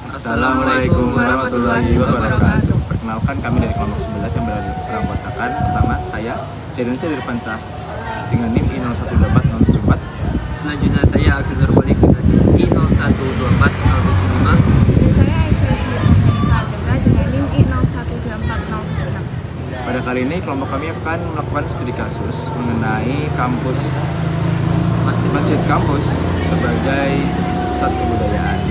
Assalamualaikum warahmatullahi wabarakatuh. Perkenalkan, kami dari kelompok 11 yang beranggotakan. Pertama, saya Zaidan Irfansah dengan NIM I012404. Selanjutnya saya Agil Nurwalik dengan I01240775. Saya Aisyah Azra dengan NIM I01240776. Pada kali ini kelompok kami akan melakukan studi kasus mengenai masjid kampus sebagai pusat kebudayaan.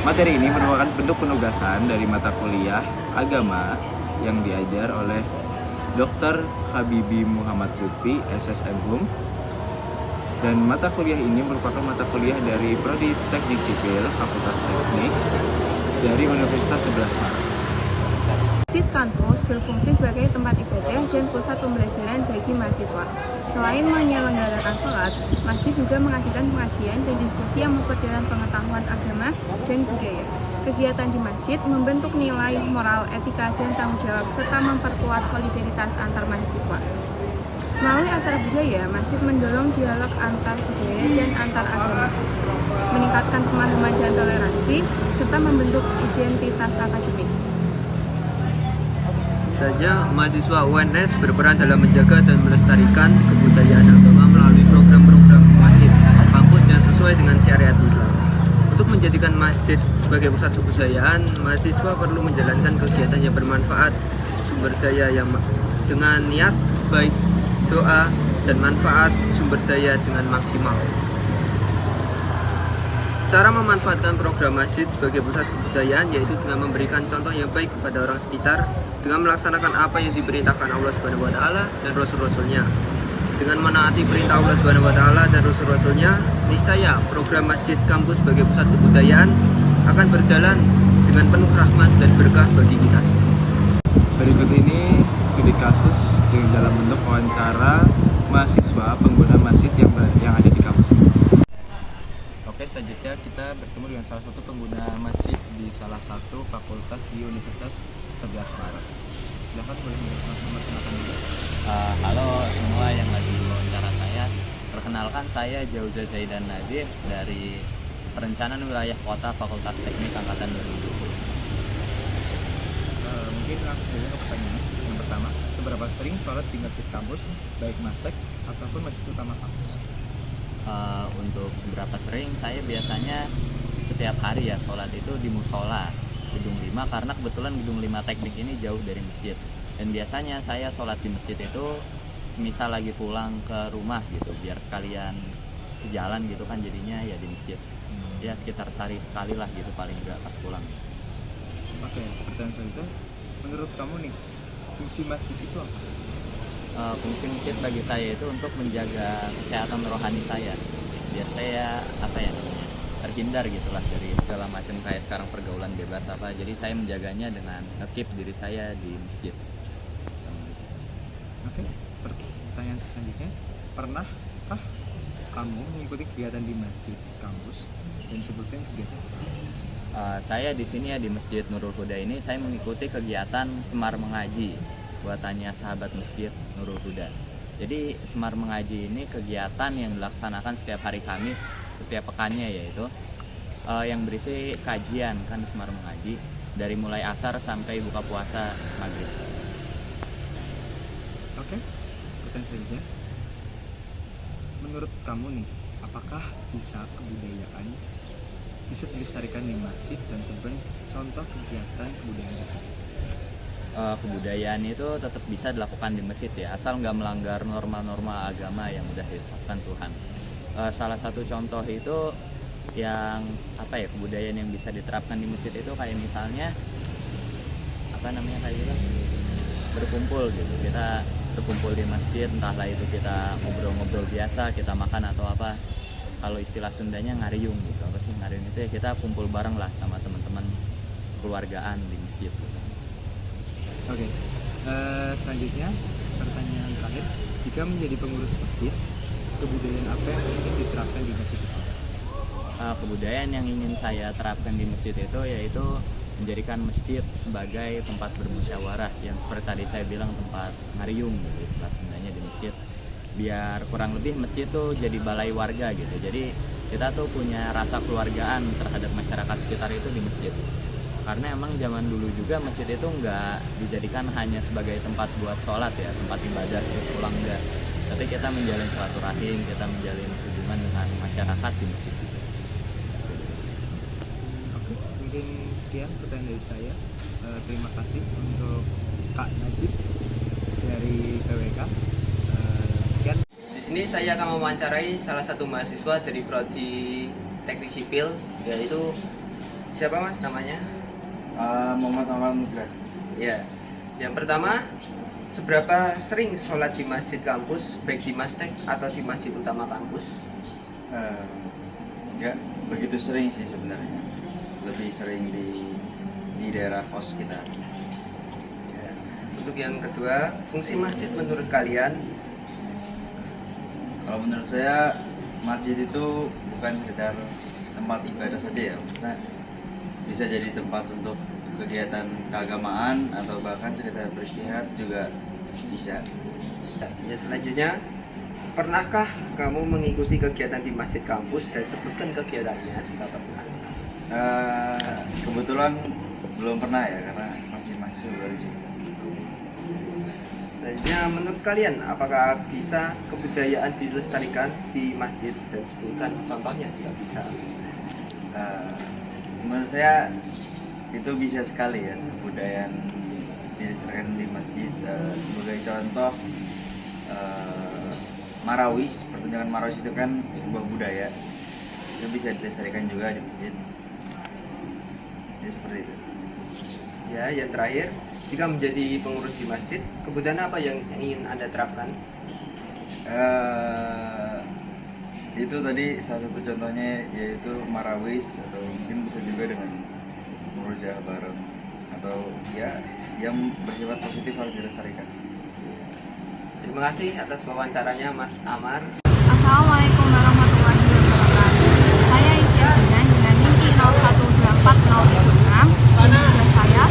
Materi ini merupakan bentuk penugasan dari mata kuliah agama yang diajar oleh Dr. Habibi Muhammad Lutfi, SSM HUM. Dan mata kuliah ini merupakan mata kuliah dari Prodi Teknik Sipil Fakultas Teknik dari Universitas 11 Maret. Masjid kampus berfungsi sebagai tempat ibadah dan pusat pembelajaran bagi mahasiswa. Selain menyelenggarakan sholat, masjid juga mengadakan pengajian dan diskusi yang memperdalam pengetahuan agama dan budaya. Kegiatan di masjid membentuk nilai moral, etika, dan tanggung jawab, serta memperkuat solidaritas antar mahasiswa. Melalui acara budaya, masjid mendorong dialog antar budaya dan antar agama, meningkatkan pemahaman dan toleransi, serta membentuk identitas akademik. Saja mahasiswa UNS berperan dalam menjaga dan melestarikan kebudayaan agama melalui program-program masjid kampus yang sesuai dengan syariat Islam. Untuk menjadikan masjid sebagai pusat kebudayaan, mahasiswa perlu menjalankan kegiatan yang bermanfaat, sumber daya yang dengan niat baik, doa, dan manfaat sumber daya dengan maksimal. Cara memanfaatkan program masjid sebagai pusat kebudayaan yaitu dengan memberikan contoh yang baik kepada orang sekitar, dengan melaksanakan apa yang diperintahkan Allah Subhanahu wa taala dan Rasul-Rasulnya. Dengan menaati perintah Allah Subhanahu wa taala dan Rasul-Rasulnya, niscaya program masjid kampus sebagai pusat kebudayaan akan berjalan dengan penuh rahmat dan berkah bagi kita semua. Berikut ini studi kasus dalam bentuk wawancara mahasiswa pengguna masjid yang ada di kampus ini. Oke, selanjutnya kita bertemu dengan salah satu pengguna masjid di salah satu fakultas di Universitas 11 Maret. Silahkan, boleh memperkenalkan dulu. Halo semua yang lagi wawancara saya. Perkenalkan, saya Jauza Zaidan Nadif dari Perencanaan Wilayah Kota Fakultas Teknik Angkatan 2020. Mungkin langsung saja ke pertanyaan. Yang pertama, seberapa sering sholat di masjid kampus, baik mastek ataupun masjid utama kampus? Untuk seberapa sering, saya biasanya setiap hari ya sholat itu di musola gedung 5, karena kebetulan gedung 5 teknik ini jauh dari masjid. Dan biasanya saya sholat di masjid itu semisal lagi pulang ke rumah gitu, biar sekalian sejalan gitu kan, jadinya ya di masjid. Ya sekitar sehari sekali lah gitu, paling enggak pas pulang. Oke, pertanyaan selanjutnya, menurut kamu nih, fungsi masjid itu apa? Fungsi masjid bagi saya itu untuk menjaga kesehatan rohani saya, biar saya terhindar gitulah dari segala macam kayak sekarang pergaulan bebas apa. Jadi saya menjaganya dengan nge-keep diri saya di masjid. Oke, pertanyaan selanjutnya, pernahkah kamu mengikuti kegiatan di masjid kampus dan sebutkan kegiatan? Saya di sini ya di Masjid Nurul Huda ini saya mengikuti kegiatan Semar Mengaji. Buat tanya sahabat Masjid Nurul Huda. Jadi Semar Mengaji ini kegiatan yang dilaksanakan setiap hari Kamis setiap pekannya, yaitu yang berisi kajian kan Semar Mengaji dari mulai asar sampai buka puasa maghrib. Oke, pertanyaan selanjutnya, menurut kamu nih, apakah kebudayaan bisa dilestarikan di masjid dan sebenarnya contoh kegiatan kebudayaan tersebut? Kebudayaan itu tetap bisa dilakukan di masjid ya, asal nggak melanggar norma-norma agama yang udah ditetapkan Tuhan. Salah satu contoh itu yang kebudayaan yang bisa diterapkan di masjid itu kayak misalnya berkumpul gitu. Kita berkumpul di masjid, entahlah itu kita ngobrol-ngobrol biasa, kita makan atau apa. Kalau istilah Sundanya ngariung gitu. Apa sih ngariung itu ya, kita kumpul bareng lah sama teman-teman keluargaan di masjid gitu. Oke, selanjutnya pertanyaan terakhir, jika menjadi pengurus masjid, kebudayaan apa yang ingin diterapkan di masjid tersebut? Kebudayaan yang ingin saya terapkan di masjid itu yaitu menjadikan masjid sebagai tempat bermusyawarah, yang seperti tadi saya bilang tempat ngariung gitu istilah Sundanya di masjid, biar kurang lebih masjid tuh jadi balai warga gitu. Jadi kita tuh punya rasa keluargaan terhadap masyarakat sekitar itu di masjid. Karena emang zaman dulu juga masjid itu nggak dijadikan hanya sebagai tempat buat sholat ya, tempat ibadah terus pulang enggak. Tapi kita menjalin silaturahim, kita menjalin hubungan dengan masyarakat di masjid. Oke, mungkin sekian pertanyaan dari saya. Terima kasih untuk Kak Najib dari PWK. Sekian. Di sini saya akan mewawancarai salah satu mahasiswa dari prodi Teknik Sipil, yaitu siapa Mas namanya? Muhammad Awal Mugra. Ya. Yang pertama, seberapa sering sholat di masjid kampus, baik di Mastek atau di masjid utama kampus? Enggak begitu sering sih sebenarnya, lebih sering di daerah kos kita. Ya. Untuk yang kedua, fungsi masjid menurut kalian? Kalau menurut saya masjid itu bukan sekedar tempat ibadah saja ya, nah, bisa jadi tempat untuk kegiatan keagamaan atau bahkan sekedar beristirahat juga bisa. Ya, selanjutnya, pernahkah kamu mengikuti kegiatan di masjid kampus dan sebutkan kegiatannya jika pernah? Kebetulan belum pernah ya karena masih baru di sini. Selanjutnya, menurut kalian apakah bisa kebudayaan dilestarikan di masjid dan sebutkan contohnya jika bisa? Menurut saya itu bisa sekali ya kebudayaan dilestarikan di masjid. Sebagai contoh, marawis, pertunjukan marawis itu kan sebuah budaya, itu bisa dilestarikan juga di masjid. Jadi seperti itu. Ya, yang terakhir, jika menjadi pengurus di masjid, kebudayaan apa yang ingin Anda terapkan? Itu tadi salah satu contohnya yaitu marawis, atau mungkin bisa juga dengan murojaah bareng, atau ya yang bersifat positif harus dilestarikan. Terima kasih atas wawancaranya Mas Amar. Assalamualaikum warahmatullahi wabarakatuh. Saya Ikhya Zinan dengan NIM I024076. Ini tugas saya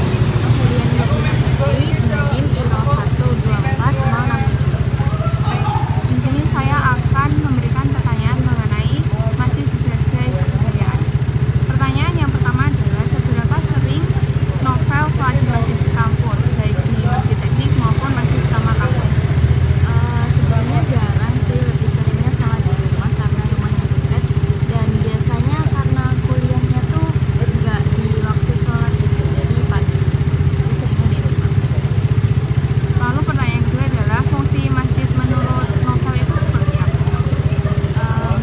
kuliah di dengan NIM I012406. Di sini saya akan memberikan pertanyaan mengenai masjid sebagai kebudayaan. Pertanyaan yang pertama adalah seberapa sering novel sholat di masjid kampus, baik di masjid teknik maupun masjid utama kampus? Sebenarnya jarang sih, lebih seringnya sholat di rumah karena rumahnya dekat, dan biasanya karena kuliahnya tuh nggak di waktu sholat gitu, jadi pagi, jadi seringnya di rumah. Lalu pertanyaan kedua adalah fungsi masjid menurut novel itu seperti apa?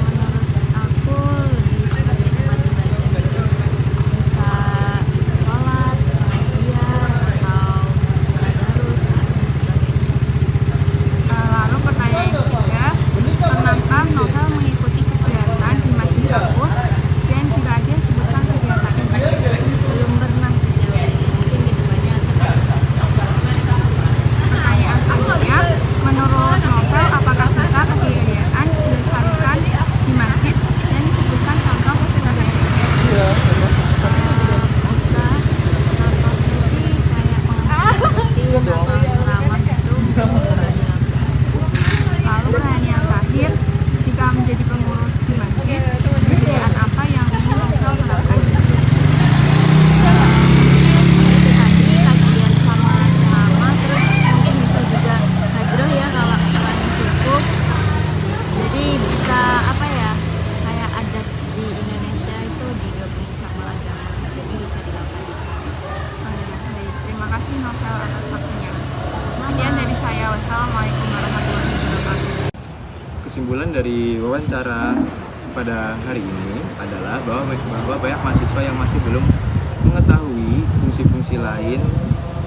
Menurut aku lebih sebagai tempat ibadah sih, bisa sholat, pengajian, atau tadarus dan sebagainya. Lalu pertanyaan yang ketiga, pernahkah novel mengikuti kegiatan di masjid kampus, dan jika ada sebutkan kegiatan ini? Belum pernah sejauh ini, mungkin kedepannya akan ada. Pertanyaan selanjutnya, menurut novel apakah bisa kebudayaan dilestarikan di masjid dan disebutkan contoh kegiatannya? Bisa, contohnya sih kayak pengajian rutin atau ceramah itu mungkin bisa dilakukan. Lalu pertanyaan yang terakhir, jika menjadi pengurus di masjid, kebudayaan apa yang ingin novel terapkan di masjid? Mungkin itu tadi kajian sama ceramah, terus mungkin bisa juga hadroh ya kalau misalnya cukup. Jadi bisa apa ya, kayak adat di Indonesia itu digabungin sama agama, jadi bisa dilakukan. Baik, terima kasih novel atas waktunya. Sekian dari saya, wassalamualaikum warahmatullahi wabarakatuh. Kesimpulan dari wawancara pada hari ini adalah bahwa banyak mahasiswa yang masih belum mengetahui fungsi-fungsi lain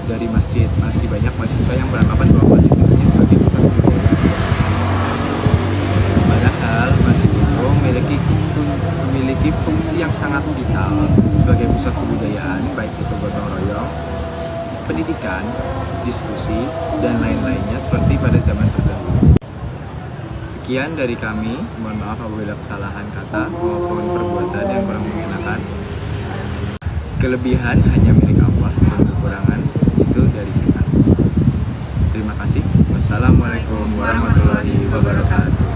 dari masjid. Masih banyak mahasiswa yang beranggapan bahwa masjid ini sebagai pusat kebudayaan. Padahal masjid itu memiliki fungsi yang sangat vital sebagai pusat kebudayaan, baik itu gotong royong, pendidikan, diskusi, dan lain-lainnya seperti pada zaman terdahulu. Sekian dari kami, mohon maaf apabila kesalahan kata maupun perbuatan yang kurang mengenakan. Kelebihan hanya milik Allah dan kekurangan itu dari kita. Terima kasih. Wassalamualaikum warahmatullahi wabarakatuh.